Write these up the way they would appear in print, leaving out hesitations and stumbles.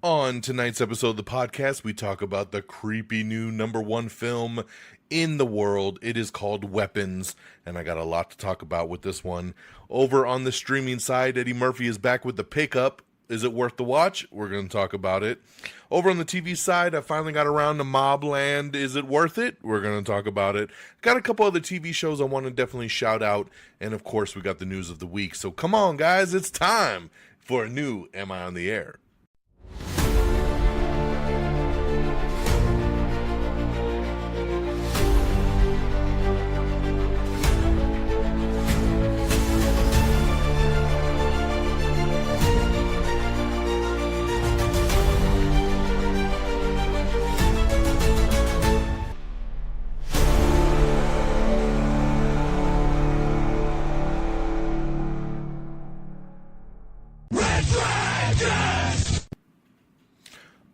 On tonight's episode of the podcast, we talk about the creepy new #1 film in the world. It is called Weapons, and I got a lot to talk about with this one. Over on the streaming side, Eddie Murphy is back with the pickup. Is it worth the watch? We're going to talk about it. Over on the TV side, I finally got around to MobLand. Is it worth it? We're going to talk about it. Got a couple other TV shows I want to definitely shout out, and of course, we got the news of the week. So come on, guys, it's time for a new Am I on the Air?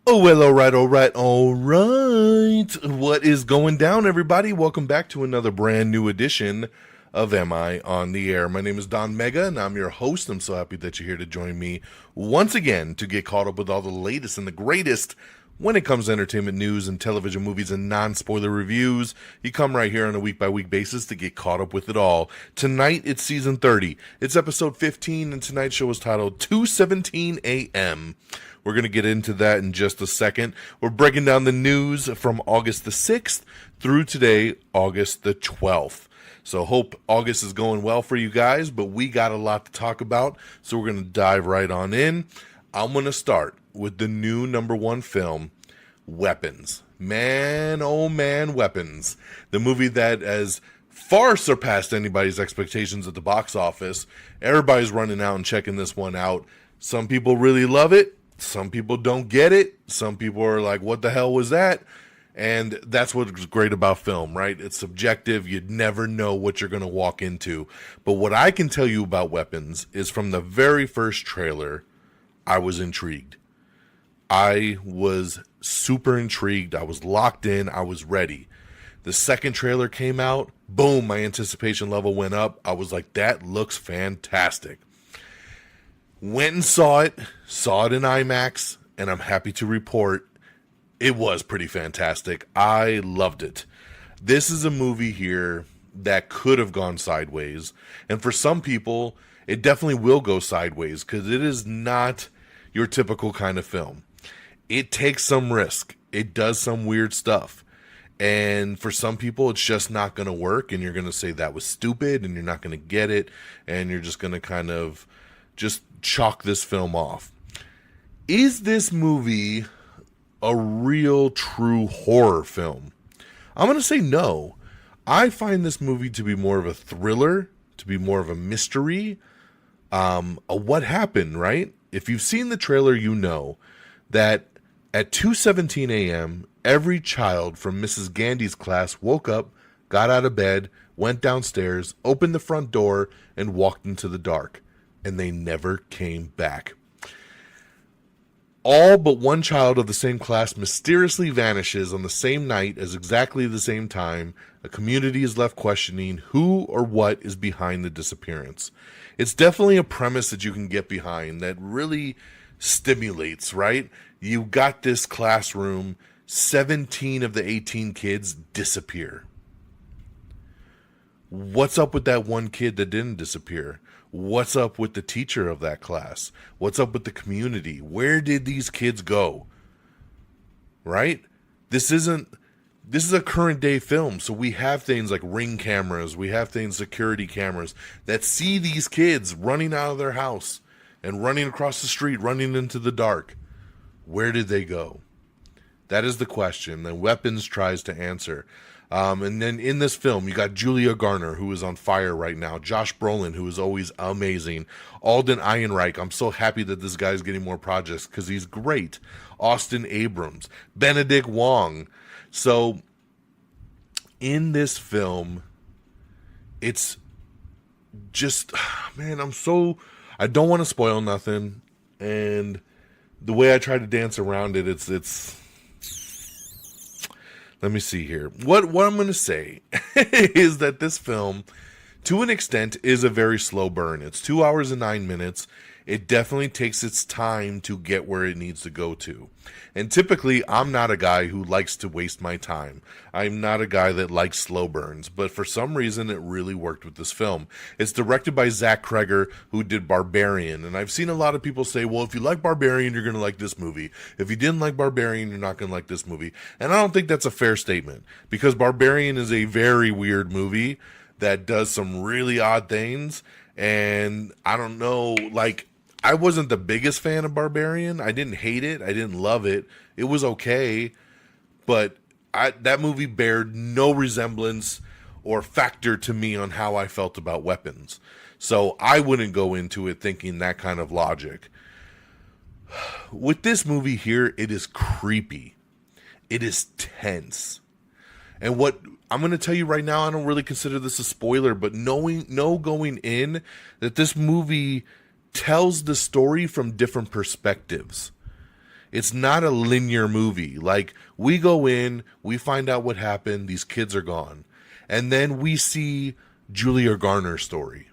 Oh, well, all right. What is going down, everybody? Welcome back to another brand new edition of Am I on the Air? My name is DONMEGA, and I'm your host. I'm so happy that you're here to join me once again to get caught up with all the latest and the greatest when it comes to entertainment news and television, movies, and non-spoiler reviews. You come right here on a week-by-week basis to get caught up with it all. Tonight, it's season 30. It's episode 15, and tonight's show is titled 2:17 a.m., We're going to get into that in just a second. We're breaking down the news from August the 6th through today, August the 12th. So hope August is going well for you guys, but we got a lot to talk about, so we're going to dive right on in. I'm going to start with the new #1 film, Weapons. Man, oh man, Weapons. The movie that has far surpassed anybody's expectations at the box office. Everybody's running out and checking this one out. Some people really love it. Some people don't get it. Some people are like, what the hell was that? And that's what's great about film, right? It's subjective. You'd never know what you're going to walk into. But what I can tell you about Weapons is from the very first trailer, I was intrigued. I was super intrigued. I was locked in. I was ready. The second trailer came out. Boom, my anticipation level went up. I was like, that looks fantastic. Went and saw it in IMAX, and I'm happy to report it was pretty fantastic. I loved it. This is a movie here that could have gone sideways, and for some people, it definitely will go sideways because it is not your typical kind of film. It takes some risk. It does some weird stuff, and for some people, it's just not going to work, and you're going to say that was stupid, and you're not going to get it, and you're just going to kind of just chalk this film off. Is this movie a real, true horror film? I'm going to say no. I find this movie to be more of a thriller, to be more of a mystery, a what happened, right? If you've seen the trailer, you know that at 2:17 a.m., every child from Mrs. Gandy's class woke up, got out of bed, went downstairs, opened the front door, and walked into the dark. And they never came back. All but one child of the same class mysteriously vanishes on the same night as exactly the same time. A community is left questioning who or what is behind the disappearance. It's definitely a premise that you can get behind that really stimulates, right? You got this classroom, 17 of the 18 kids disappear. What's up with that one kid that didn't disappear? What's up with the teacher of that class? What's up with the community? Where did these kids go? Right? This is a current day film, so we have things like Ring cameras, we have things, security cameras, that see these kids running out of their house and running across the street, running into the dark. Where did they go? That is the question that Weapons tries to answer. And then in this film, you got Julia Garner, who is on fire right now. Josh Brolin, who is always amazing. Alden Ehrenreich. I'm so happy that this guy's getting more projects because he's great. Austin Abrams. Benedict Wong. So, in this film, it's just, man, I don't want to spoil nothing. And the way I try to dance around it, it's let me see here. What I'm going to say is that this film, to an extent, is a very slow burn. It's 2 hours and 9 minutes. It definitely takes its time to get where it needs to go to. And typically, I'm not a guy who likes to waste my time. I'm not a guy that likes slow burns, but for some reason, it really worked with this film. It's directed by Zach Cregger, who did Barbarian. And I've seen a lot of people say, well, if you like Barbarian, you're going to like this movie. If you didn't like Barbarian, you're not going to like this movie. And I don't think that's a fair statement, because Barbarian is a very weird movie that does some really odd things. And I don't know, like, I wasn't the biggest fan of Barbarian. I didn't hate it. I didn't love it. It was okay. But that movie bared no resemblance or factor to me on how I felt about weapons. So I wouldn't go into it thinking that kind of logic. With this movie here, it is creepy. It is tense. And what I'm going to tell you right now, I don't really consider this a spoiler, but going in that this movie tells the story from different perspectives. It's not a linear movie. Like, we go in, we find out what happened, these kids are gone. And then we see Julia Garner's story.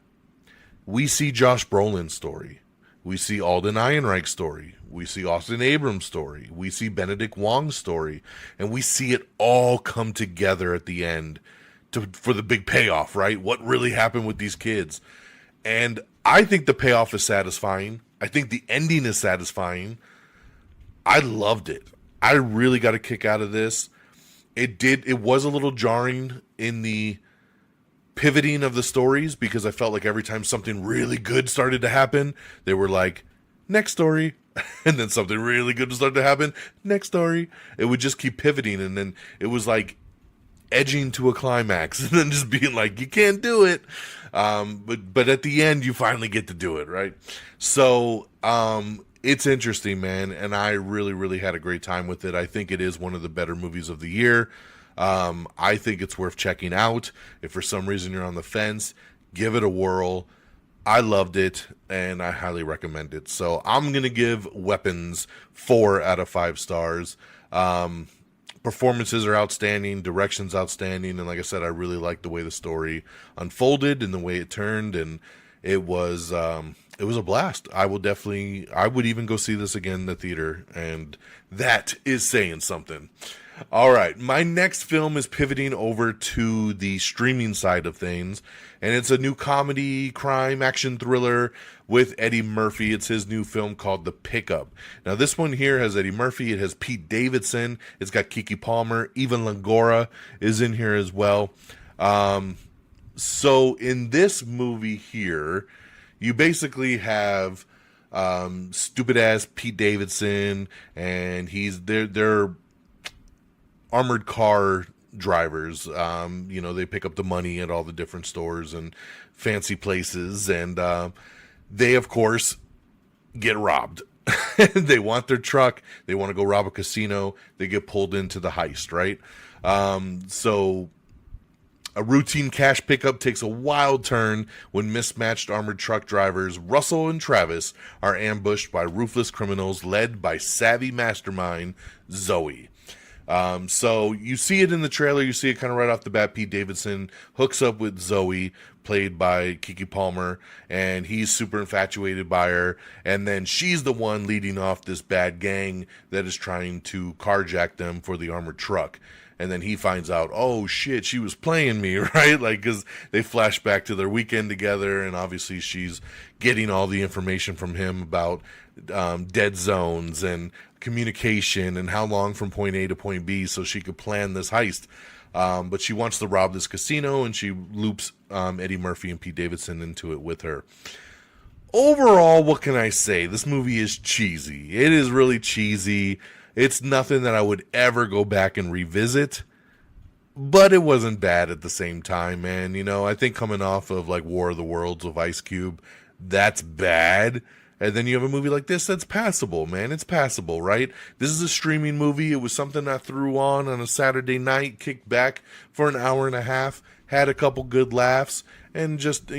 We see Josh Brolin's story. We see Alden Ehrenreich's story. We see Austin Abrams' story. We see Benedict Wong's story. And we see it all come together at the end for the big payoff, right? What really happened with these kids? And I think the payoff is satisfying. I think the ending is satisfying. I loved it. I really got a kick out of this. It was a little jarring in the pivoting of the stories, because I felt like every time something really good started to happen, they were like, next story. And then something really good started to happen, next story. It would just keep pivoting, and then it was like edging to a climax, and then just being like, you can't do it. But at the end, you finally get to do it, right? So it's interesting, man, and I really, really had a great time with it. I think it is one of the better movies of the year. I think it's worth checking out. If for some reason you're on the fence, give it a whirl. I loved it, and I highly recommend it. So I'm going to give Weapons 4 out of 5 stars. Performances are outstanding, direction's outstanding, and like I said, I really liked the way the story unfolded and the way it turned, and it was a blast. I would even go see this again in the theater, and that is saying something. All right, my next film is pivoting over to the streaming side of things, and it's a new comedy, crime, action thriller with Eddie Murphy. It's his new film called The Pickup. Now, this one here has Eddie Murphy. It has Pete Davidson. It's got Keke Palmer. Eva Longoria is in here as well. So in this movie here, you basically have stupid-ass Pete Davidson, and they're armored car drivers. They pick up the money at all the different stores and fancy places, and they, of course, get robbed. They want their truck. They want to go rob a casino. They get pulled into the heist, right? So a routine cash pickup takes a wild turn when mismatched armored truck drivers Russell and Travis are ambushed by ruthless criminals led by savvy mastermind Zoe. So you see it in the trailer. You see it kind of right off the bat. Pete Davidson hooks up with Zoe, played by Keke Palmer, and he's super infatuated by her. And then she's the one leading off this bad gang that is trying to carjack them for the armored truck. And then he finds out, oh shit, she was playing me, right? Like, because they flash back to their weekend together, and obviously she's getting all the information from him about dead zones and communication and how long from point A to point B so she could plan this heist. But she wants to rob this casino, and she loops Eddie Murphy and Pete Davidson into it with her. Overall, what can I say? This movie is cheesy. It is really cheesy. It's nothing that I would ever go back and revisit, but it wasn't bad at the same time, man. I think coming off of like War of the Worlds with Ice Cube, that's bad. And then you have a movie like this that's passable, man. It's passable, right? This is a streaming movie. It was something I threw on a Saturday night, kicked back for an hour and a half, had a couple good laughs, and just,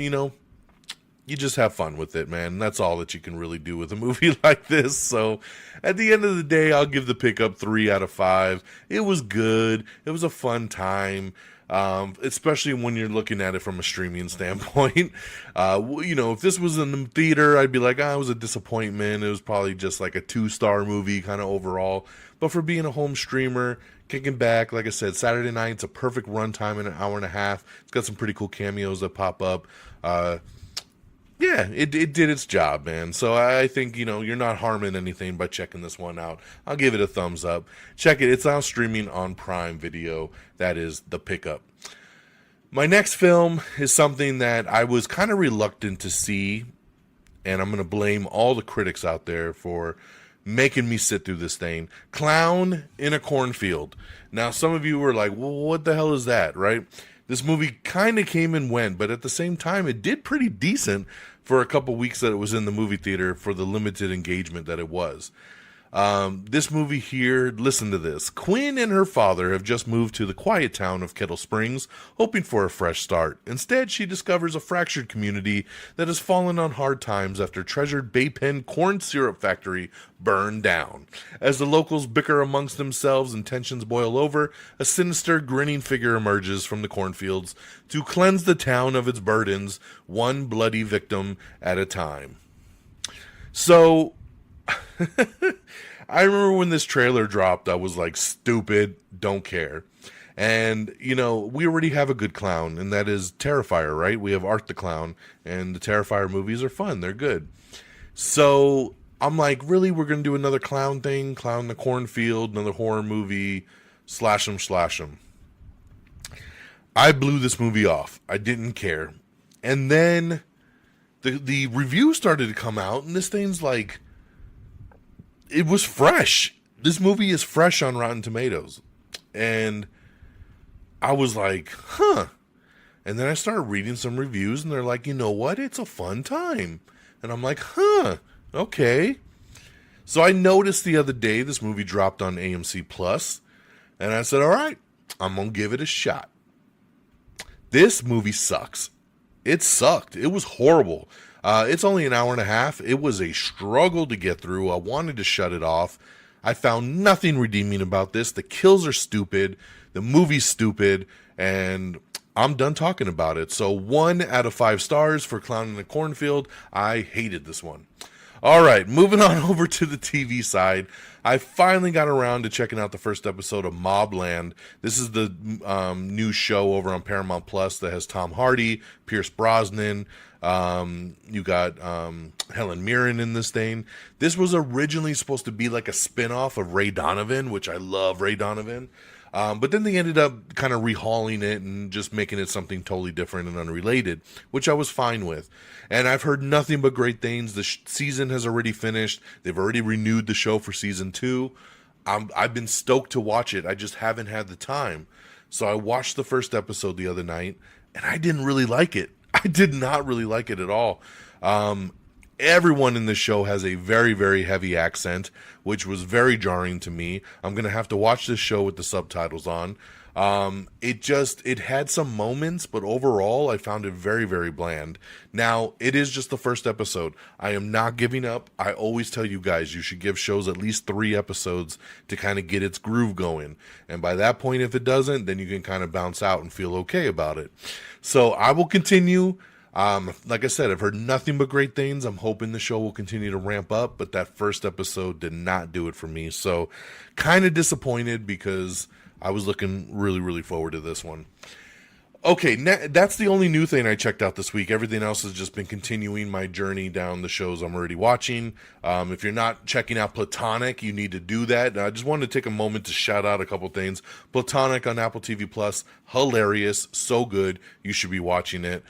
you just have fun with it, man. That's all that you can really do with a movie like this. So at the end of the day, I'll give the pickup 3 out of 5. It was good. It was a fun time. Especially when you're looking at it from a streaming standpoint. If this was in the theater, I'd be like, it was a disappointment. It was probably just like a 2-star movie kind of overall. But for being a home streamer, kicking back, like I said, Saturday night, it's a perfect runtime in an hour and a half. It's got some pretty cool cameos that pop up. Yeah, it did its job, man. So I think, you're not harming anything by checking this one out. I'll give it a thumbs up. Check it. It's now streaming on Prime Video. That is The Pickup. My next film is something that I was kind of reluctant to see, and I'm going to blame all the critics out there for making me sit through this thing. Clown in a Cornfield. Now, some of you were like, well, what the hell is that, right? This movie kind of came and went, but at the same time, it did pretty decent for a couple weeks that it was in the movie theater for the limited engagement that it was. This movie here, listen to this. Quinn and her father have just moved to the quiet town of Kettle Springs, hoping for a fresh start. Instead, she discovers a fractured community that has fallen on hard times after treasured Bay Pen corn syrup factory burned down. As the locals bicker amongst themselves and tensions boil over, a sinister, grinning figure emerges from the cornfields to cleanse the town of its burdens, one bloody victim at a time. So, I remember when this trailer dropped, I was like, stupid, don't care. And, we already have a good clown, and that is Terrifier, right? We have Art the Clown, and the Terrifier movies are fun. They're good. So I'm like, really? We're going to do another clown thing? Clown in the Cornfield, another horror movie, slash 'em. I blew this movie off. I didn't care. And then the review started to come out, and this thing's like, it was fresh. This movie is fresh on Rotten Tomatoes. And I was like, huh. And then I started reading some reviews, and they're like, you know what? It's a fun time. And I'm like, huh, okay. So I noticed the other day this movie dropped on AMC Plus, and I said, all right, I'm going to give it a shot. This movie sucks. It sucked. It was horrible. It's only an hour and a half. It was a struggle to get through. I wanted to shut it off. I found nothing redeeming about this. The kills are stupid. The movie's stupid. And I'm done talking about it. So 1 out of 5 stars for Clown in the Cornfield. I hated this one. All right, moving on over to the TV side. I finally got around to checking out the first episode of MobLand. This is the new show over on Paramount Plus that has Tom Hardy, Pierce Brosnan. You got Helen Mirren in this thing. This was originally supposed to be like a spinoff of Ray Donovan, which I love Ray Donovan. But then they ended up kind of rehauling it and just making it something totally different and unrelated, which I was fine with. And I've heard nothing but great things. The season has already finished. They've already renewed the show for season 2. I've been stoked to watch it. I just haven't had the time. So I watched the first episode the other night, and I didn't really like it. I did not really like it at all. Everyone in the show has a very, very heavy accent, which was very jarring to me. I'm going to have to watch this show with the subtitles on. It had some moments, but overall I found it very, very bland. Now, it is just the first episode. I am not giving up. I always tell you guys, you should give shows at least 3 episodes to kind of get its groove going. And by that point, if it doesn't, then you can kind of bounce out and feel okay about it. So I will continue. Like I said, I've heard nothing but great things. I'm hoping the show will continue to ramp up, but that first episode did not do it for me. So kind of disappointed because I was looking really, really forward to this one. Okay, that's the only new thing I checked out this week. Everything else has just been continuing my journey down the shows I'm already watching. If you're not checking out Platonic, you need to do that. I just wanted to take a moment to shout out a couple things. Platonic on Apple TV Plus, hilarious, so good. You should be watching it.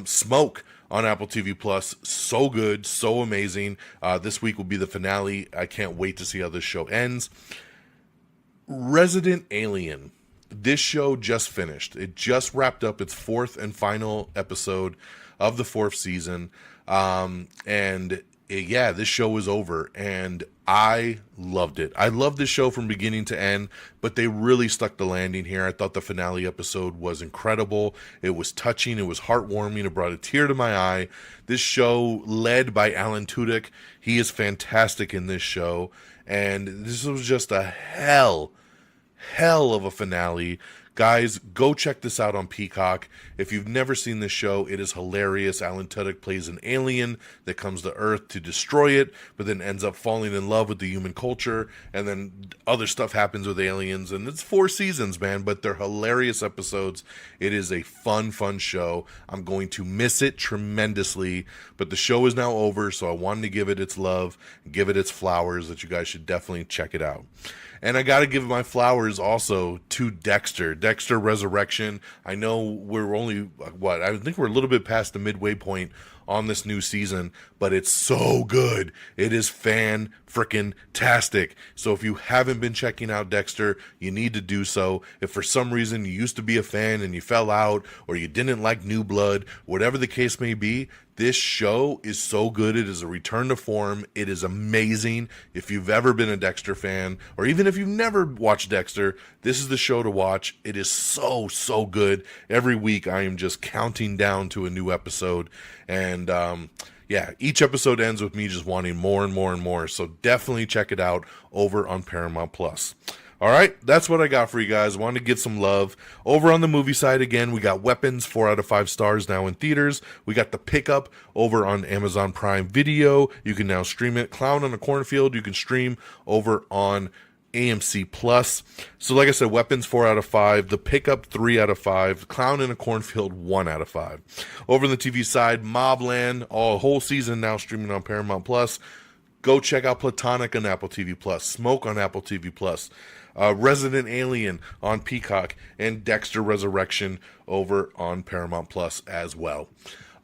Smoke on Apple TV Plus, so good, so amazing. This week will be the finale. I can't wait to see how this show ends. Resident Alien. This show just finished. It just wrapped up its 4th and final episode of the 4th season. And yeah, this show was over, and I loved it. I loved this show from beginning to end, but they really stuck the landing here. I thought the finale episode was incredible. It was touching. It was heartwarming. It brought a tear to my eye. This show, led by Alan Tudyk, he is fantastic in this show, and this was just a hell of a finale. Guys, go check this out on Peacock. If you've never seen this show, it is hilarious. Alan Tudyk plays an alien that comes to Earth to destroy it, but then ends up falling in love with the human culture, and then other stuff happens with aliens, and it's 4 seasons, man, but they're hilarious episodes. It is a fun show. I'm going to miss it tremendously, but the show is now over, so I wanted to give it its love, give it its flowers, that you guys should definitely check it out. And I got to give my flowers also to Dexter Resurrection. I know we're only, I think we're a little bit past the midway point on this new season, but it's so good. It is fan-frickin-tastic. So if you haven't been checking out Dexter, you need to do so. If for some reason you used to be a fan and you fell out, or you didn't like New Blood, whatever the case may be, this show is so good. It is a return to form. It is amazing. If you've ever been a Dexter fan, or even if you've never watched Dexter, this is the show to watch. It is so good. Every week I am just counting down to a new episode. And yeah, each episode ends with me just wanting more and more and more. So definitely check it out over on Paramount Plus. All right, that's what I got for you guys. I wanted to get some love. Over on the movie side again, we got Weapons, 4 out of 5 stars now in theaters. We got The Pickup over on Amazon Prime Video. You can now stream it. Clown on a Cornfield, you can stream over on AMC Plus. So like I said, Weapons 4 out of 5, The Pickup 3 out of 5, Clown in a Cornfield 1 out of 5. Over on the TV side, MobLand, whole season now streaming on Paramount Plus. Go check out Platonic on Apple TV Plus, Smoke on Apple TV Plus, Resident Alien on Peacock, and Dexter Resurrection over on Paramount Plus as well.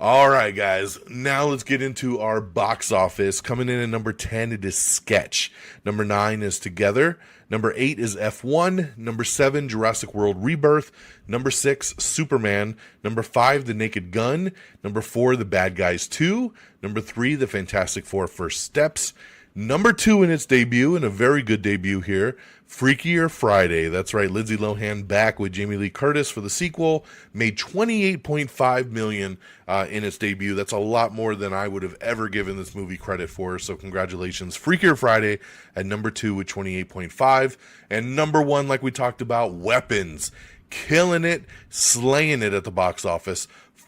All right, guys, now let's get into our box office. Coming in at number 10, it is Sketch. Number 9 is Together. Number 8 is F1. Number 7, Jurassic World Rebirth. Number 6, Superman. Number 5, The Naked Gun. Number 4, The Bad Guys 2. Number 3, The Fantastic Four First Steps. Number 2 in its debut, and a very good debut here, Freakier Friday. That's right, Lindsay Lohan back with Jamie Lee Curtis for the sequel. Made $28.5 million in its debut. That's a lot more than I would have ever given this movie credit for. So congratulations, Freakier Friday at number 2 with 28.5. And number 1, like we talked about, Weapons. Killing it, slaying it at the box office.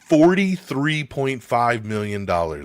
$43.5 million,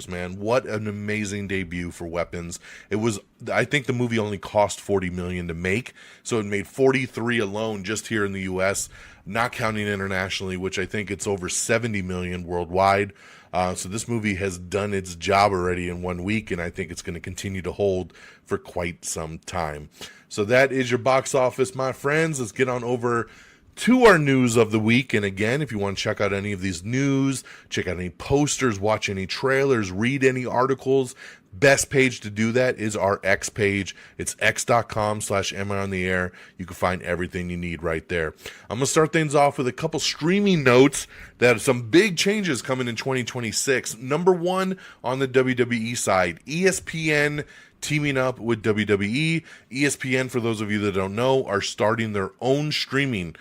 man. What an amazing debut for Weapons. It was, I think the movie only cost $40 million to make, so it made 43 alone just here in the US, not counting internationally, which I think it's over 70 million worldwide. So this movie has done its job already in 1 week, and I think it's going to continue to hold for quite some time. So that is your box office, my friends. Let's get on over to our news of the week. And again, if you want to check out any of these news, check out any posters, watch any trailers, read any articles, best page to do that is our X page. It's x.com/Am I on the Air. You can find everything you need right there. I'm going to start things off with a couple streaming notes that have some big changes coming in 2026. Number 1 on the WWE side, ESPN teaming up with WWE. ESPN, for those of you that don't know, are starting their own streaming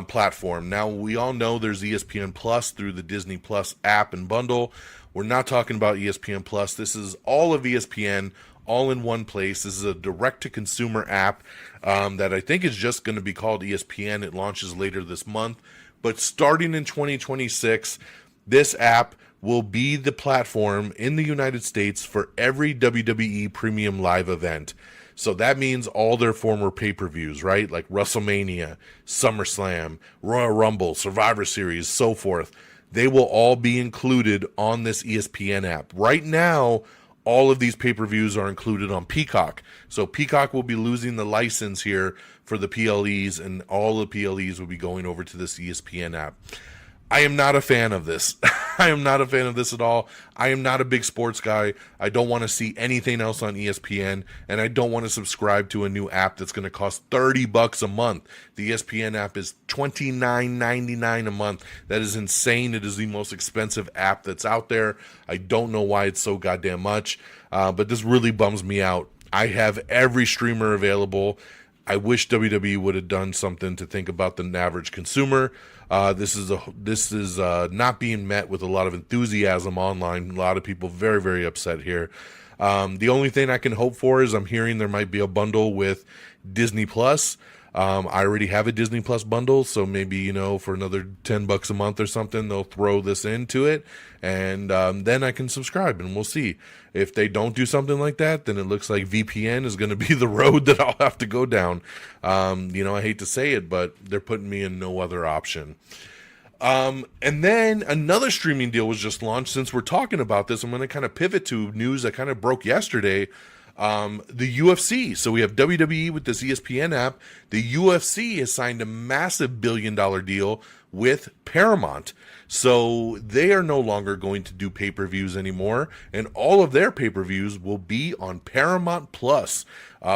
platform. Now, we all know there's ESPN Plus through the Disney Plus app and bundle. We're not talking about ESPN Plus. This is all of ESPN, all in one place. This is a direct-to-consumer app that I think is just going to be called ESPN. It launches later this month. But starting in 2026, this app will be the platform in the United States for every WWE Premium Live event. So that means all their former pay-per-views, right? Like WrestleMania, SummerSlam, Royal Rumble, Survivor Series, so forth. They will all be included on this ESPN app. Right now, all of these pay-per-views are included on Peacock. So Peacock will be losing the license here for the PLEs, and all the PLEs will be going over to this ESPN app. I am not a fan of this. I am not a fan of this at all. I am not a big sports guy. I don't want to see anything else on ESPN, and I don't want to subscribe to a new app that's going to cost $30 a month. The ESPN app is $29.99 a month. That is insane. It is the most expensive app that's out there. I don't know why it's so goddamn much, but this really bums me out. I have every streamer available. I wish WWE would have done something to think about the average consumer. This is not being met with a lot of enthusiasm online. A lot of people very, very upset here. The only thing I can hope for is I'm hearing there might be a bundle with Disney Plus. I already have a Disney Plus bundle, so maybe, for another $10 a month or something, they'll throw this into it, and then I can subscribe, and we'll see. If they don't do something like that, then it looks like VPN is going to be the road that I'll have to go down. I hate to say it, but they're putting me in no other option. And then another streaming deal was just launched. Since we're talking about this, I'm going to kind of pivot to news that kind of broke yesterday. The UFC. So we have WWE with this ESPN app. The UFC has signed a massive $1 billion deal with Paramount. So they are no longer going to do pay-per-views anymore, and all of their pay-per-views will be on Paramount Plus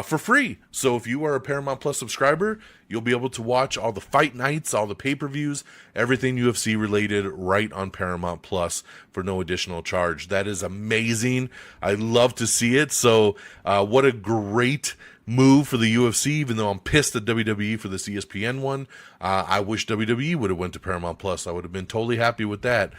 for free. So if you are a Paramount Plus subscriber, you'll be able to watch all the fight nights, all the pay-per-views, everything UFC related right on Paramount Plus for no additional charge. That is amazing. I love to see it. So what a great move for the UFC, even though I'm pissed at WWE for this ESPN one. I wish WWE would have went to Paramount Plus. I would have been totally happy with that.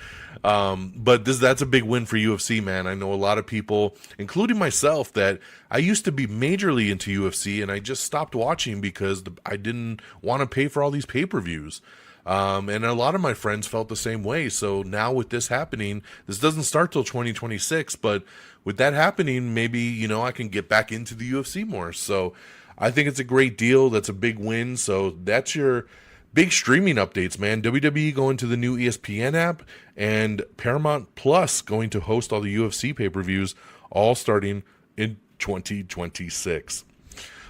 But that's a big win for UFC, man. I know a lot of people, including myself, that I used to be majorly into UFC, and I just stopped watching because I didn't want to pay for all these pay-per-views. And a lot of my friends felt the same way. So now with this happening, this doesn't start till 2026, but with that happening, maybe, I can get back into the UFC more. So I think it's a great deal. That's a big win. So that's your big streaming updates, man. WWE going to the new ESPN app, and Paramount Plus going to host all the UFC pay-per-views, all starting in 2026.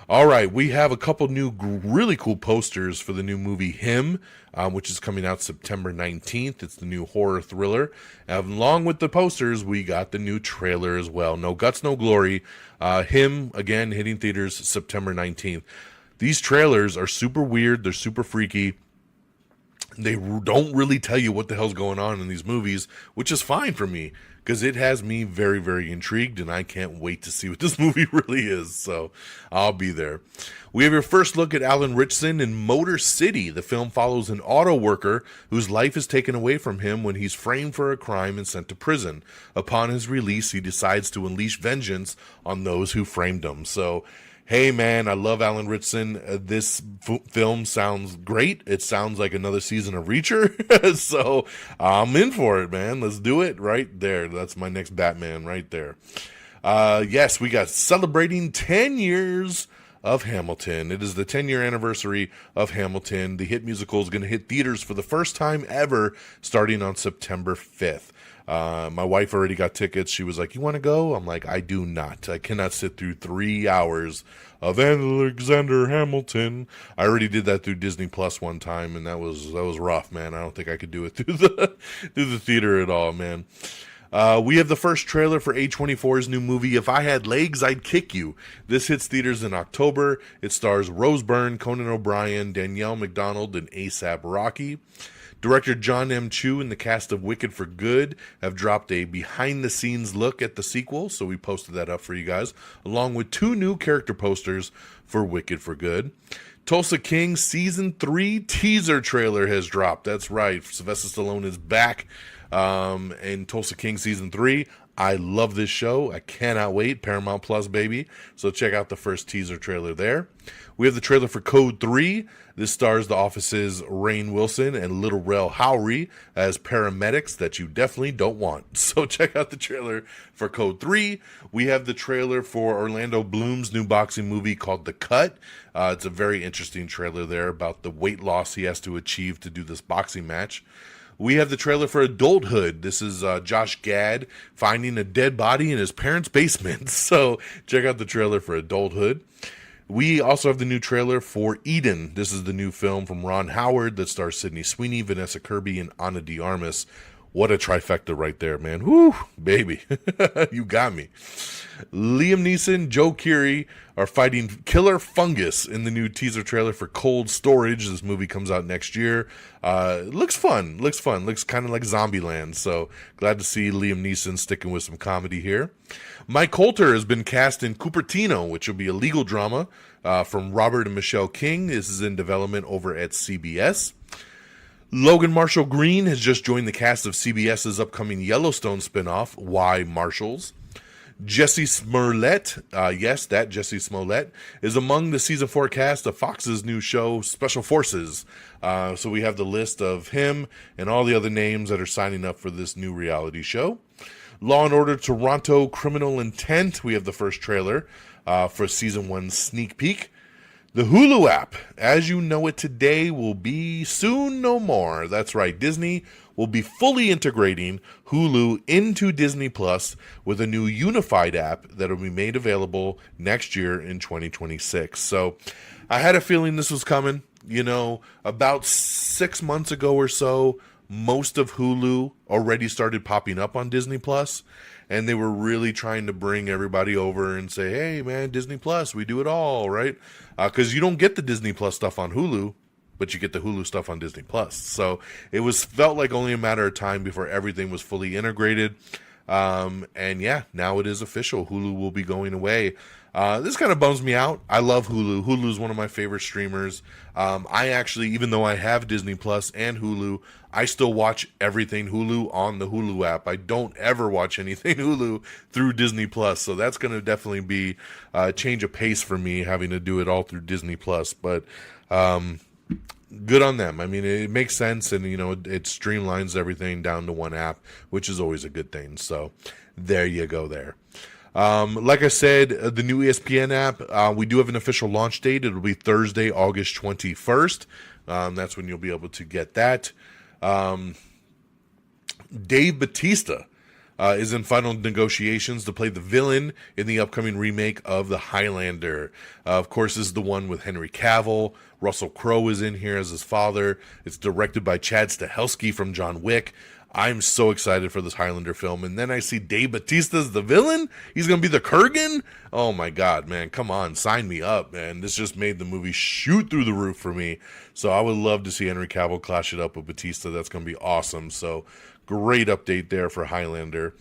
All right, we have a couple new really cool posters for the new movie Him, which is coming out September 19th. It's the new horror thriller. And along with the posters, we got the new trailer as well. No Guts, No Glory. Him, again, hitting theaters September 19th. These trailers are super weird. They're super freaky. They don't really tell you what the hell's going on in these movies, which is fine for me, because it has me very, very intrigued, and I can't wait to see what this movie really is, so I'll be there. We have your first look at Alan Ritchson in Motor City. The film follows an auto worker whose life is taken away from him when he's framed for a crime and sent to prison. Upon his release, he decides to unleash vengeance on those who framed him. So, hey man, I love Alan Ritchson. This film sounds great. It sounds like another season of Reacher. So I'm in for it, man. Let's do it right there. That's my next Batman right there. Yes, we got celebrating 10 years of Hamilton. It is the 10-year anniversary of Hamilton. The hit musical is going to hit theaters for the first time ever starting on September 5th. My wife already got tickets. She was like, "You want to go?" I'm like, "I do not. I cannot sit through 3 hours of Alexander Hamilton." I already did that through Disney Plus one time, and that was rough, man. I don't think I could do it through the theater at all, man. We have the first trailer for A24's new movie, If I Had Legs, I'd Kick You. This hits theaters in October. It stars Rose Byrne, Conan O'Brien, Danielle McDonald, and A$AP Rocky. Director John M. Chu and the cast of Wicked for Good have dropped a behind-the-scenes look at the sequel, so we posted that up for you guys, along with 2 new character posters for Wicked for Good. Tulsa King Season 3 teaser trailer has dropped. That's right, Sylvester Stallone is back in Tulsa King Season 3. I love this show. I cannot wait. Paramount Plus, baby. So check out the first teaser trailer there. We have the trailer for Code 3. This stars The Office's Rainn Wilson and Little Rel Howery as paramedics that you definitely don't want. So check out the trailer for Code 3. We have the trailer for Orlando Bloom's new boxing movie called The Cut. It's a very interesting trailer there about the weight loss he has to achieve to do this boxing match. We have the trailer for Adulthood. This is Josh Gad finding a dead body in his parents' basement. So check out the trailer for Adulthood. We also have the new trailer for Eden. This is the new film from Ron Howard that stars Sydney Sweeney, Vanessa Kirby, and Ana de Armas. What a trifecta right there, man. Whoo, baby. You got me. Liam Neeson, Joe Keery are fighting killer fungus in the new teaser trailer for Cold Storage. This movie comes out next year. Looks fun. Looks kind of like Zombieland. So glad to see Liam Neeson sticking with some comedy here. Mike Coulter has been cast in Cupertino, which will be a legal drama from Robert and Michelle King. This is in development over at CBS. Logan Marshall Green has just joined the cast of CBS's upcoming Yellowstone spinoff, Why Marshalls. Jesse Smollett, yes, that Jesse Smollett, is among the season 4 cast of Fox's new show, Special Forces. So we have the list of him and all the other names that are signing up for this new reality show. Law & Order Toronto Criminal Intent, we have the first trailer for season 1 sneak peek. The Hulu app, as you know it today, will be soon no more. That's right, Disney will be fully integrating Hulu into Disney Plus with a new unified app that will be made available next year in 2026. So I had a feeling this was coming. You know, about 6 months ago or so, most of Hulu already started popping up on Disney Plus, and they were really trying to bring everybody over and say, hey, man, Disney Plus, we do it all, right? Because you don't get the Disney Plus stuff on Hulu, but you get the Hulu stuff on Disney Plus. So it felt like only a matter of time before everything was fully integrated. And yeah, now it is official. Hulu will be going away. This kind of bums me out. I love Hulu. Hulu is one of my favorite streamers. I actually, even though I have Disney Plus and Hulu, I still watch everything Hulu on the Hulu app. I don't ever watch anything Hulu through Disney Plus. So that's going to definitely be a change of pace for me, having to do it all through Disney Plus. But good on them. I mean, it makes sense, and you know, it streamlines everything down to one app, which is always a good thing. So there you go there. Like I said, the new ESPN app, we do have an official launch date. It'll be Thursday, August 21st. That's when you'll be able to get that. Dave Bautista is in final negotiations to play the villain in the upcoming remake of The Highlander. Of course, this is the one with Henry Cavill. Russell Crowe is in here as his father. It's directed by Chad Stahelski from John Wick. I'm so excited for this Highlander film. And then I see Dave Bautista as the villain. He's going to be the Kurgan. Oh my God, man. Come on. Sign me up, man. This just made the movie shoot through the roof for me. So I would love to see Henry Cavill clash it up with Bautista. That's going to be awesome. So great update there for Highlander.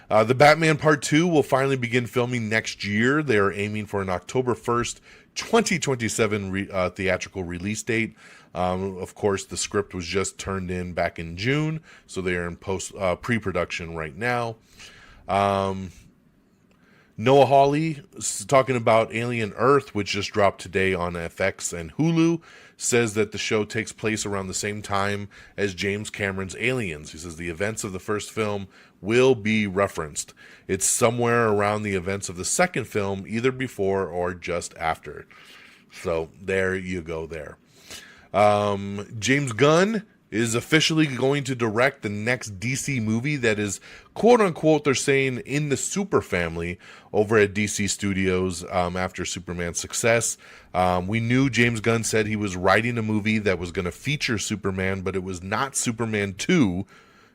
The Batman Part 2 will finally begin filming next year. They are aiming for an October 1st, 2027 theatrical release date. Of course, the script was just turned in back in June, so they are in pre-production right now. Noah Hawley is talking about Alien Earth, which just dropped today on FX and Hulu, says that the show takes place around the same time as James Cameron's Aliens. He says the events of the first film will be referenced. It's somewhere around the events of the second film, either before or just after. So there you go there. James Gunn is officially going to direct the next DC movie that is, quote unquote, they're saying, in the super family over at DC Studios after Superman's success. We knew James Gunn said he was writing a movie that was going to feature Superman, but it was not Superman 2.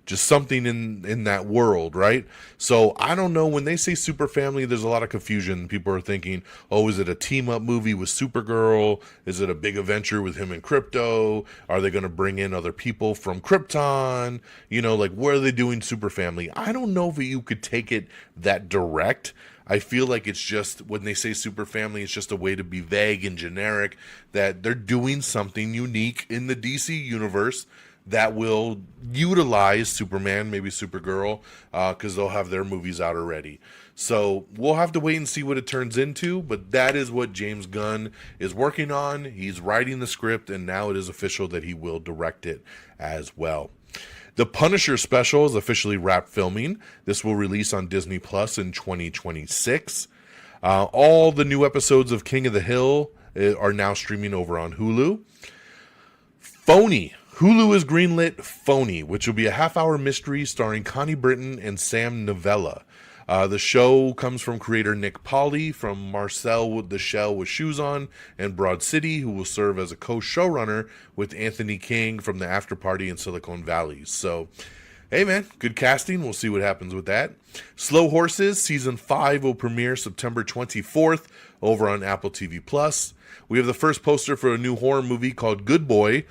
Just something in that world, right? So I don't know. When they say super family, there's a lot of confusion. People are thinking, oh, is it a team-up movie with Supergirl? Is it a big adventure with him and Krypto? Are they going to bring in other people from Krypton? You know, like, where are they doing super family? I don't know if you could take it that direct. I feel like it's just, when they say super family, it's just a way to be vague and generic, that they're doing something unique in the DC universe that will utilize Superman, maybe Supergirl, because they'll have their movies out already. So we'll have to wait and see what it turns into, but that is what James Gunn is working on. He's writing the script, and now it is official that he will direct it as well. The Punisher special is officially wrapped filming. This will release on Disney Plus in 2026. All the new episodes of King of the Hill are now streaming over on Hulu. Phony. Hulu has greenlit Phony, which will be a half-hour mystery starring Connie Britton and Sam Novella. The show comes from creator Nick Pauli from Marcel with the Shell with Shoes On and Broad City, who will serve as a co-showrunner with Anthony King from the After Party in Silicon Valley. So, hey man, good casting. We'll see what happens with that. Slow Horses Season 5 will premiere September 24th over on Apple TV Plus. We have the first poster for a new horror movie called Good Boy,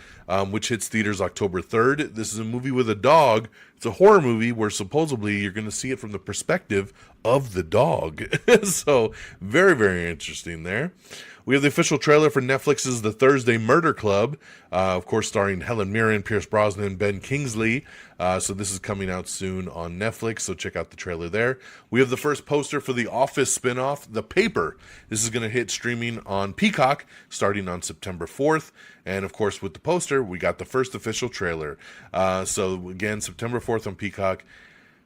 which hits theaters October 3rd. This is a movie with a dog. It's a horror movie where supposedly you're going to see it from the perspective of the dog. So, very, very interesting there. We have the official trailer for Netflix's The Thursday Murder Club, of course starring Helen Mirren, Pierce Brosnan, and Ben Kingsley. So this is coming out soon on Netflix, so check out the trailer there. We have the first poster for the Office spinoff, The Paper. This is going to hit streaming on Peacock starting on September 4th. And of course, with the poster, we got the first official trailer. So again, September 4th on Peacock.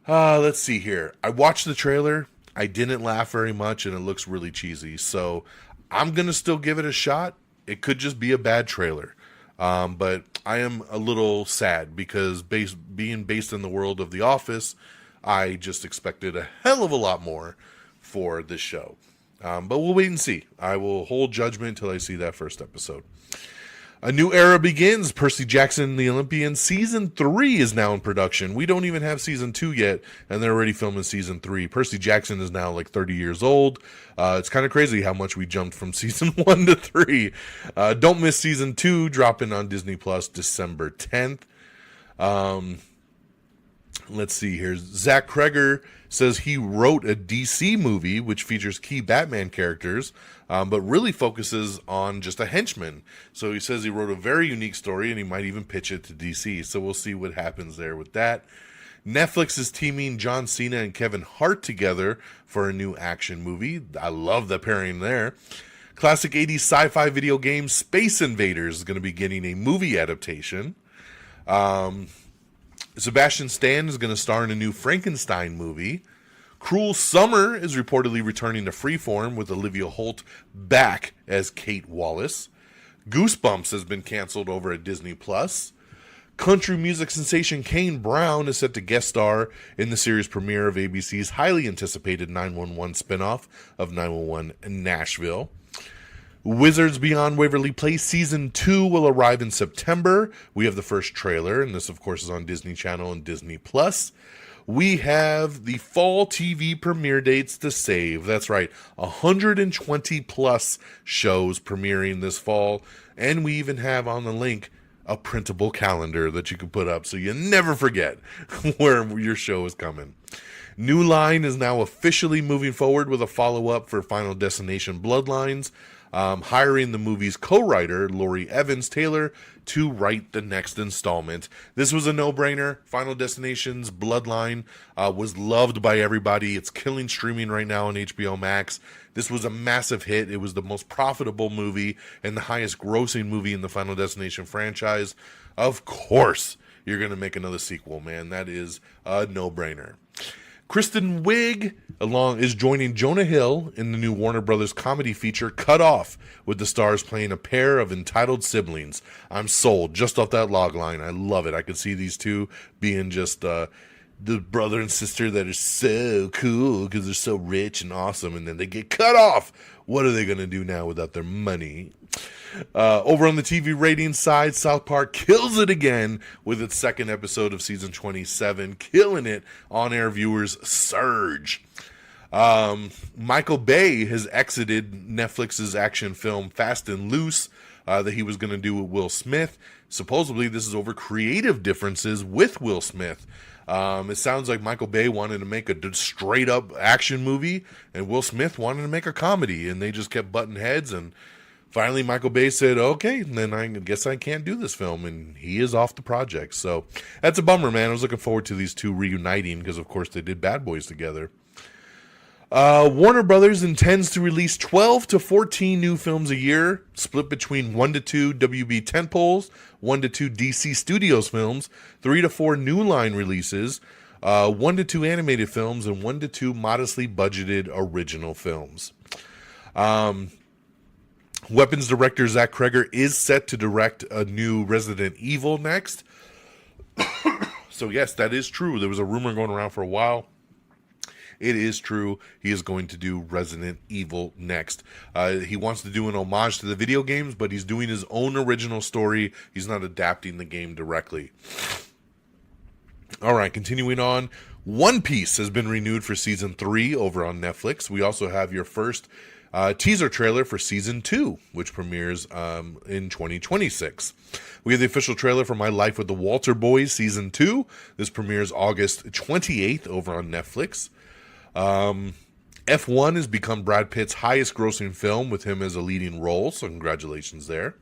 Let's see here. I watched the trailer. I didn't laugh very much, and it looks really cheesy. So I'm going to still give it a shot. It could just be a bad trailer. But I am a little sad because being based in the world of The Office, I just expected a hell of a lot more for this show. But we'll wait and see. I will hold judgment until I see that first episode. A new era begins. Percy Jackson and the Olympian Season 3 is now in production. We don't even have Season 2 yet, and they're already filming Season 3. Percy Jackson is now like 30 years old. It's kind of crazy how much we jumped from Season 1 to 3. Don't miss Season 2, dropping on Disney Plus December 10th. Let's see here. Zach Cregger says he wrote a DC movie which features key Batman characters, but really focuses on just a henchman. So he says he wrote a very unique story and he might even pitch it to DC. So we'll see what happens there with that. Netflix is teaming John Cena and Kevin Hart together for a new action movie. I love the pairing there. Classic 80s sci-fi video game Space Invaders is going to be getting a movie adaptation. Sebastian Stan is going to star in a new Frankenstein movie. Cruel Summer is reportedly returning to Freeform with Olivia Holt back as Kate Wallace. Goosebumps has been canceled over at Disney Plus. Country music sensation Kane Brown is set to guest star in the series premiere of ABC's highly anticipated 911 spinoff of 911 Nashville. Wizards Beyond Waverly Place Season 2 will arrive in September. We have the first trailer, and this, of course, is on Disney Channel and Disney+. We have the fall TV premiere dates to save. That's right, 120-plus shows premiering this fall. And we even have on the link a printable calendar that you can put up so you never forget where your show is coming. New Line is now officially moving forward with a follow-up for Final Destination Bloodlines, hiring the movie's co-writer, Laurie Evans Taylor, to write the next installment. This was a no-brainer. Final Destination's Bloodline was loved by everybody. It's killing streaming right now on HBO Max. This was a massive hit. It was the most profitable movie and the highest grossing movie in the Final Destination franchise. Of course, you're going to make another sequel, man. That is a no-brainer. Kristen Wiig is joining Jonah Hill in the new Warner Brothers comedy feature Cut Off, with the stars playing a pair of entitled siblings. I'm sold just off that log line. I love it. I could see these two being just the brother and sister that are so cool because they're so rich and awesome, and then they get cut off. What are they going to do now without their money? Over on the TV ratings side, South Park kills it again with its second episode of season 27, killing it. On-air viewers surge. Michael Bay has exited Netflix's action film Fast and Loose that he was going to do with Will Smith. Supposedly, this is over creative differences with Will Smith. It sounds like Michael Bay wanted to make a straight-up action movie, and Will Smith wanted to make a comedy, and they just kept butting heads, and finally Michael Bay said, okay, then I guess I can't do this film, and he is off the project. So that's a bummer, man. I was looking forward to these two reuniting because, of course, they did Bad Boys together. Warner Brothers intends to release 12 to 14 new films a year, split between 1 to 2 WB tentpoles, 1 to 2 DC Studios films, 3 to 4 New Line releases, 1 to 2 animated films, and 1 to 2 modestly budgeted original films. Weapons director Zach Cregger is set to direct a new Resident Evil next. So yes, that is true. There was a rumor going around for a while. it is true. He is going to do Resident Evil next. He wants to do an homage to the video games, but he's doing his own original story. He's not adapting the game directly. All right, continuing on. One Piece has been renewed for Season 3 over on Netflix. We also have your first teaser trailer for Season 2, which premieres in 2026. We have the official trailer for My Life with the Walter Boys Season 2. This premieres August 28th over on Netflix. F1 has become Brad Pitt's highest grossing film with him as a leading role, so congratulations there.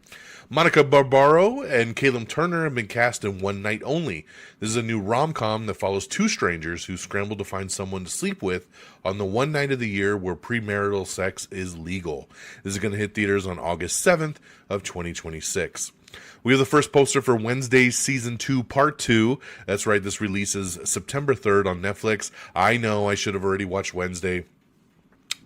Monica Barbaro and Caleb Turner have been cast in One Night Only. This is a new rom-com that follows two strangers who scramble to find someone to sleep with on the one night of the year where premarital sex is legal. This is going to hit theaters on August 7th of 2026. We have the first poster for Wednesday Season 2 Part 2. That's right, this releases September 3rd on Netflix. I know I should have already watched Wednesday.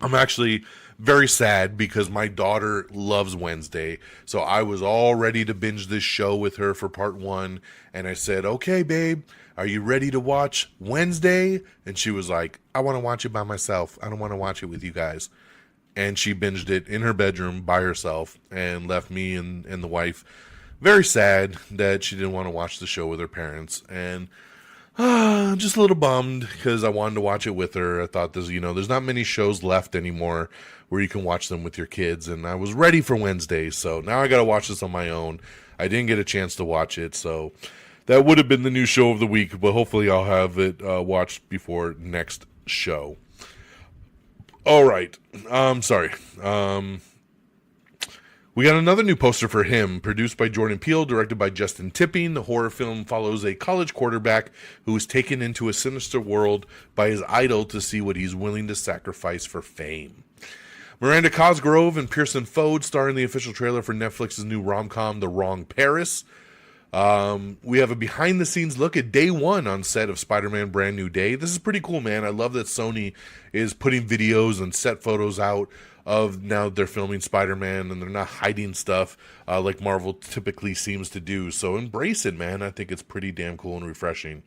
I'm actually very sad because my daughter loves Wednesday. So I was all ready to binge this show with her for part 1. And I said, okay, babe, are you ready to watch Wednesday? And she was like, I want to watch it by myself. I don't want to watch it with you guys. And she binged it in her bedroom by herself and left me and the wife very sad that she didn't want to watch the show with her parents. And just a little bummed because I wanted to watch it with her. I thought there's not many shows left anymore where you can watch them with your kids. And I was ready for Wednesday. So now I got to watch this on my own. I didn't get a chance to watch it. So that would have been the new show of the week. But hopefully I'll have it watched before next show. All right. Sorry. We got another new poster for Him, produced by Jordan Peele, directed by Justin Tipping. The horror film follows a college quarterback who is taken into a sinister world by his idol to see what he's willing to sacrifice for fame. Miranda Cosgrove and Pearson Fode star in the official trailer for Netflix's new rom-com, The Wrong Paris. We have a behind-the-scenes look at day one on set of Spider-Man Brand New Day. This is pretty cool, man. I love that Sony is putting videos and set photos out of now they're filming Spider-Man and they're not hiding stuff like Marvel typically seems to do. So embrace it, man. I think it's pretty damn cool and refreshing.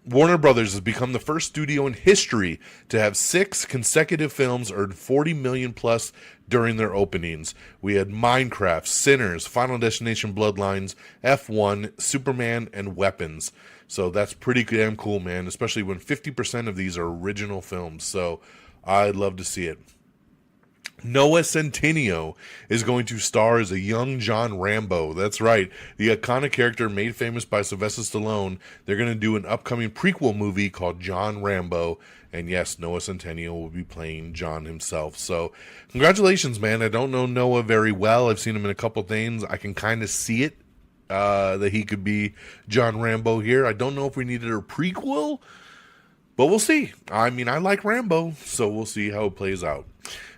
Warner Brothers has become the first studio in history to have 6 consecutive films earn $40 million plus during their openings. We had Minecraft, Sinners, Final Destination Bloodlines, F1, Superman, and Weapons. So that's pretty damn cool, man, especially when 50% of these are original films. So I'd love to see it. Noah Centineo is going to star as a young John Rambo. That's right. The iconic character made famous by Sylvester Stallone. They're going to do an upcoming prequel movie called John Rambo. And yes, Noah Centineo will be playing John himself. So congratulations, man. I don't know Noah very well. I've seen him in a couple things. I can kind of see it, that he could be John Rambo here. I don't know if we needed a prequel, but we'll see. I mean, I like Rambo, so we'll see how it plays out.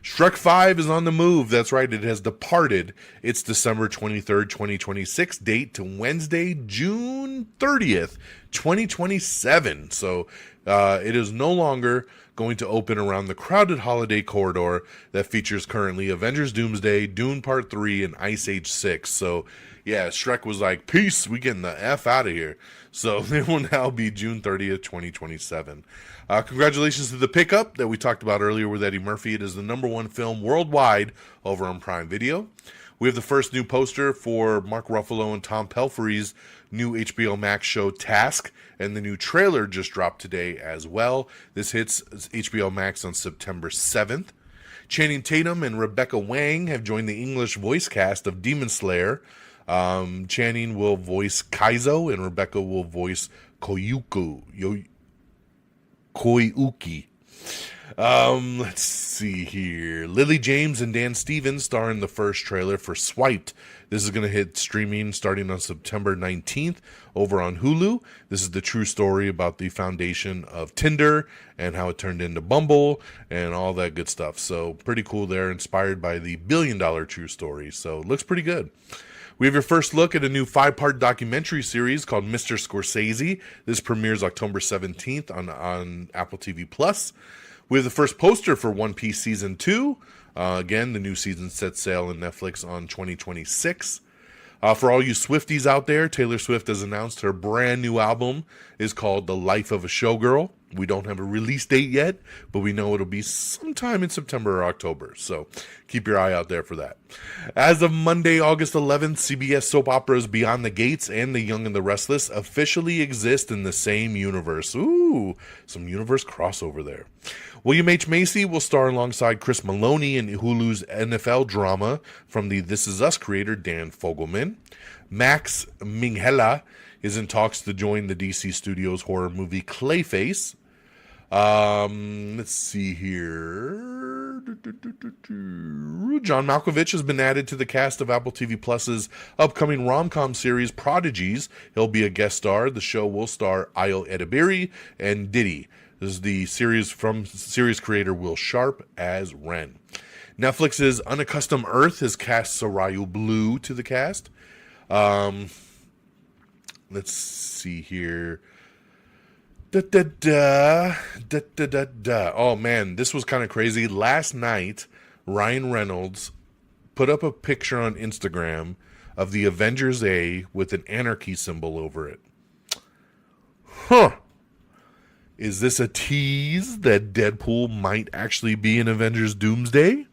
Shrek 5 is on the move. That's right. It has departed its December 23rd, 2026 date to Wednesday, June 30th, 2027. So it is no longer going to open around the crowded holiday corridor that features currently Avengers Doomsday, Dune Part 3, and Ice Age 6. So yeah, Shrek was like, peace, we getting the F out of here. So it will now be June 30th, 2027. Congratulations to The Pickup that we talked about earlier with Eddie Murphy. It is the #1 film worldwide over on Prime Video. We have the first new poster for Mark Ruffalo and Tom Pelphrey's new HBO Max show Task, and the new trailer just dropped today as well. This hits HBO Max on September 7th. Channing Tatum and Rebecca Wang have joined the English voice cast of Demon Slayer. Channing will voice Kaizo and Rebecca will voice Koyuki. Let's see here. Lily James and Dan Stevens star in the first trailer for Swiped. This is going to hit streaming starting on September 19th over on Hulu. This is the true story about the foundation of Tinder and how it turned into Bumble and all that good stuff. So pretty cool there, inspired by the $1 billion true story. So it looks pretty good. We have your first look at a new 5-part documentary series called Mr. Scorsese. This premieres October 17th on Apple TV+. We have the first poster for One Piece Season 2. Again, the new season sets sail on Netflix on 2026. For all you Swifties out there, Taylor Swift has announced her brand new album is called The Life of a Showgirl. We don't have a release date yet, but we know it'll be sometime in September or October. So keep your eye out there for that. As of Monday, August 11th, CBS soap operas Beyond the Gates and The Young and the Restless officially exist in the same universe. Ooh, some universe crossover there. William H. Macy will star alongside Chris Maloney in Hulu's NFL drama from the This Is Us creator Dan Fogelman. Max Minghella is in talks to join the DC Studios horror movie Clayface. Let's see here. John Malkovich has been added to the cast of Apple TV Plus's upcoming rom-com series Prodigies. He'll be a guest star. The show will star Ayo Edebiri and Diddy. This is the series from series creator Will Sharp as Ren. Netflix's Unaccustomed Earth has cast Sarayu Blue to the cast. Let's see here. Oh man, this was kind of crazy. Last night, Ryan Reynolds put up a picture on Instagram of the Avengers A with an anarchy symbol over it. Huh. Is this a tease that Deadpool might actually be in Avengers Doomsday?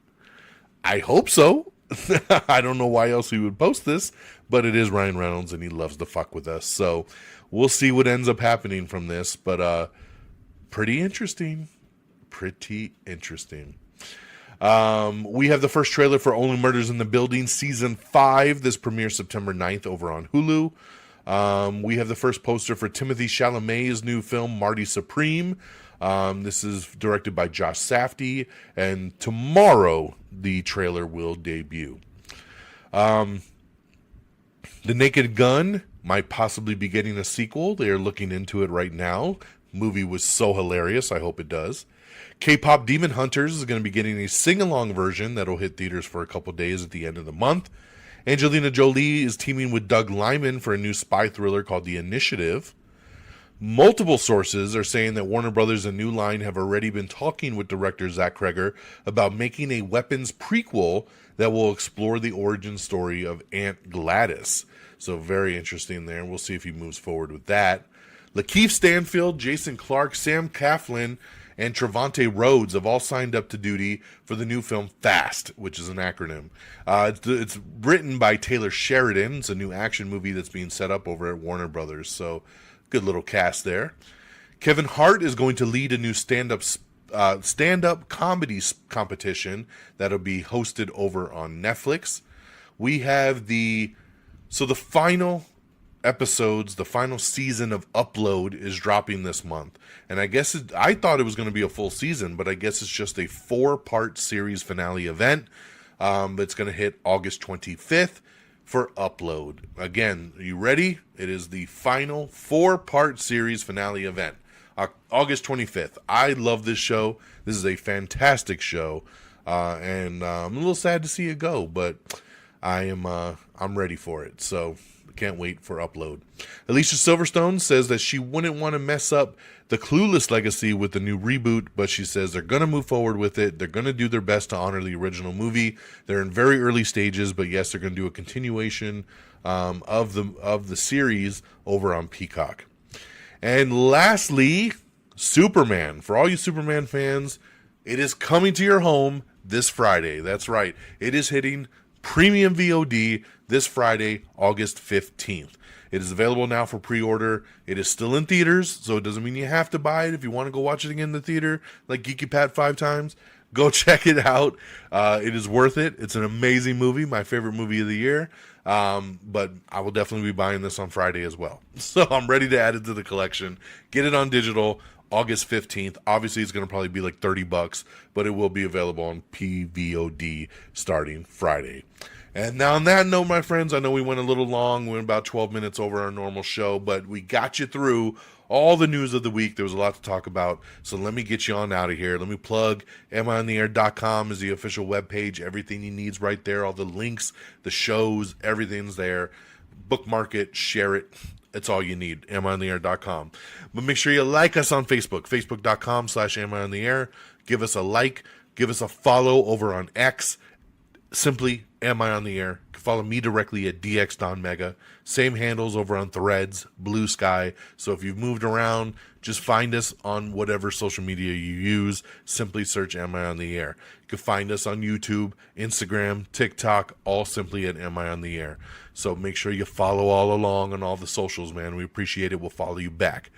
I hope so. I don't know why else he would post this, but it is Ryan Reynolds and he loves to fuck with us. So we'll see what ends up happening from this, but pretty interesting. Pretty interesting. We have the first trailer for Only Murders in the Building Season 5. This premieres September 9th over on Hulu. We have the first poster for Timothée Chalamet's new film, Marty Supreme. This is directed by Josh Safdie, and tomorrow the trailer will debut. The Naked Gun might possibly be getting a sequel. They are looking into it right now. Movie was so hilarious. I hope it does. K-Pop Demon Hunters is going to be getting a sing-along version that'll hit theaters for a couple days at the end of the month. Angelina Jolie is teaming with Doug Liman for a new spy thriller called The Initiative. Multiple sources are saying that Warner Brothers and New Line have already been talking with director Zach Cregger about making a Weapons prequel that will explore the origin story of Aunt Gladys. So very interesting there. We'll see if he moves forward with that. Lakeith Stanfield, Jason Clarke, Sam Claflin, and Trevante Rhodes have all signed up to duty for the new film Fast, which is an acronym. It's written by Taylor Sheridan. It's a new action movie that's being set up over at Warner Brothers. So good little cast there. Kevin Hart is going to lead a new stand-up comedy competition that'll be hosted over on Netflix. We have the final episodes, the final season of Upload is dropping this month. And I guess I thought it was going to be a full season, but I guess it's just a 4-part series finale event. It's going to hit August 25th for Upload. Again, are you ready? It is the final 4-part series finale event. August 25th. I love this show. This is a fantastic show. And I'm a little sad to see it go, but I'm ready for it. So can't wait for Upload. Alicia Silverstone says that she wouldn't want to mess up the Clueless legacy with the new reboot, but she says they're going to move forward with it. They're going to do their best to honor the original movie. They're in very early stages, but yes, they're going to do a continuation of the series over on Peacock. And lastly, Superman. For all you Superman fans, it is coming to your home this Friday. That's right. It is hitting premium VOD this Friday, August 15th. It is available now for pre-order. It is still in theaters, so it doesn't mean you have to buy it. If you want to go watch it again in the theater, like Geeky Pat 5 times, go check it out. It is worth it. It's an amazing movie, my favorite movie of the year. But I will definitely be buying this on Friday as well. So I'm ready to add it to the collection. Get it on digital August 15th. Obviously, it's going to probably be like $30, but it will be available on PVOD starting Friday. And now on that note, my friends, I know we went a little long. We went about 12 minutes over our normal show, but we got you through all the news of the week. There was a lot to talk about, so let me get you on out of here. Let me plug amiontheair.com is the official webpage. Everything you need's right there. All the links, the shows, everything's there. Bookmark it, share it. It's all you need, amiontheair.com. But make sure you like us on Facebook, facebook.com/amiontheair. Give us a like. Give us a follow over on X. Simply Am I on the Air? You can follow me directly at DXDonMega. Same handles over on Threads, Blue Sky. So if you've moved around, just find us on whatever social media you use. Simply search Am I on the Air. You can find us on YouTube, Instagram, TikTok, all simply at Am I on the Air. So make sure you follow all along on all the socials, man. We appreciate it. We'll follow you back.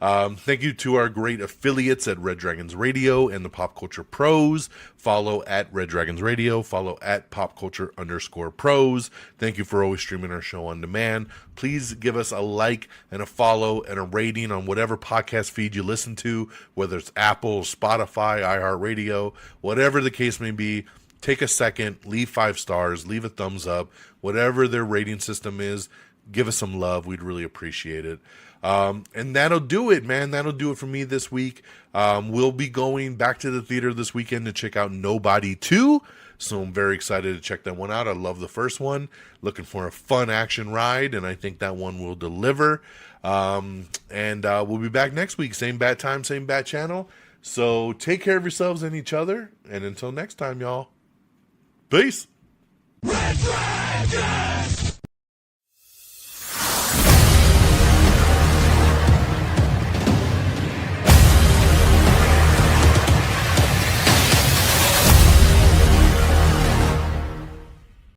Thank you to our great affiliates at Red Dragons Radio and the Pop Culture Pros. Follow at Red Dragons Radio. Follow at PopCulture_Pros. Thank you for always streaming our show on demand. Please give us a like and a follow and a rating on whatever podcast feed you listen to, whether it's Apple, Spotify, iHeartRadio, whatever the case may be. Take a second, leave 5 stars, leave a thumbs up, whatever their rating system is. Give us some love. We'd really appreciate it. And that'll do it, man. That'll do it for me this week. We'll be going back to the theater this weekend to check out Nobody 2. So I'm very excited to check that one out. I love the first one. Looking for a fun action ride, and I think that one will deliver. And we'll be back next week. Same bat time, same bat channel. So take care of yourselves and each other. And until next time, y'all. Peace. Red Dragons!